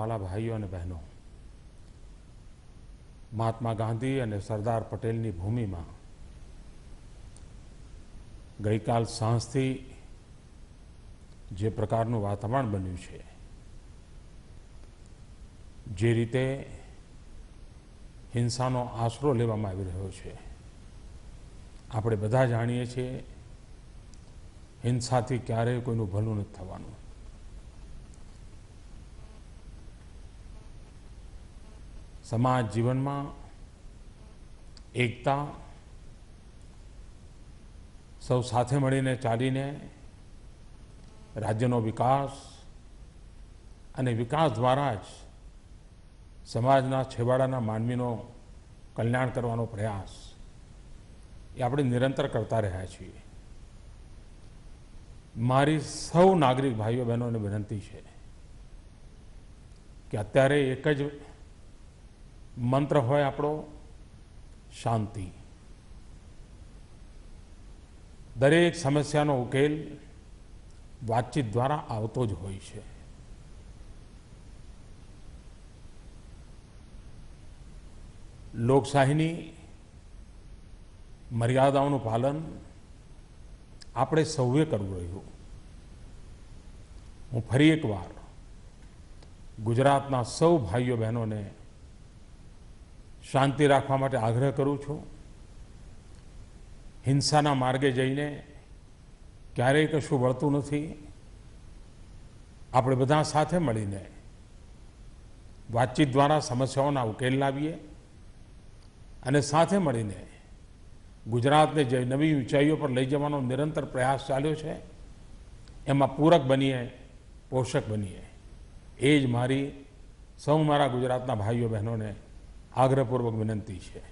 वाला भाईओ अने बहनों, महात्मा गांधी अने सरदार पटेलनी भूमि में गई काल सांजथी जे प्रकारनुं वातावरण बन्युं छे, जे रीते हिंसानो आसरो लेवामां आवी रह्यो छे, आपणे बधा जाणीए छीए हिंसाथी क्यारेय कोईनुं भલું નથી થવાનું। समाज जीवन में एकता, सौ साथे मळीने चालीने राज्यनो विकास अने विकास द्वारा ज समाजना छेवाड़ाना मानवीनो कल्याण करवानो प्रयास ए आपणे निरंतर करता रह्या छीए। मारी सौ नागरिक भाईओ बहनों ने विनंती है कि अत्यारे एक ज मंत्र होय आपणो शांति। दरेक समस्यानो उकेल वातचीत द्वारा आवतो ज होय छे। लोकशाहीनी मर्यादाओनुं पालन આપણે સૌએ કરવું રહ્યું। હું ફરી એકવાર ગુજરાતના સૌ ભાઈઓ બહેનોને શાંતિ રાખવા માટે આગ્રહ કરું છું। હિંસાના માર્ગે જઈને ક્યારેય કશું વળતું નથી। આપણે બધા સાથે મળીને વાતચીત દ્વારા સમસ્યાઓના ઉકેલ લાવીએ અને સાથે મળીને गुजरात ने जो नवी ऊंचाईओं पर लई जवानो निरंतर प्रयास चाल्यो छे एमां पूरक बनीए, पोषक बनीए। ए ज मारी सौ मारा गुजरातना भाईओ बहनों ने आग्रहपूर्वक विनंती है।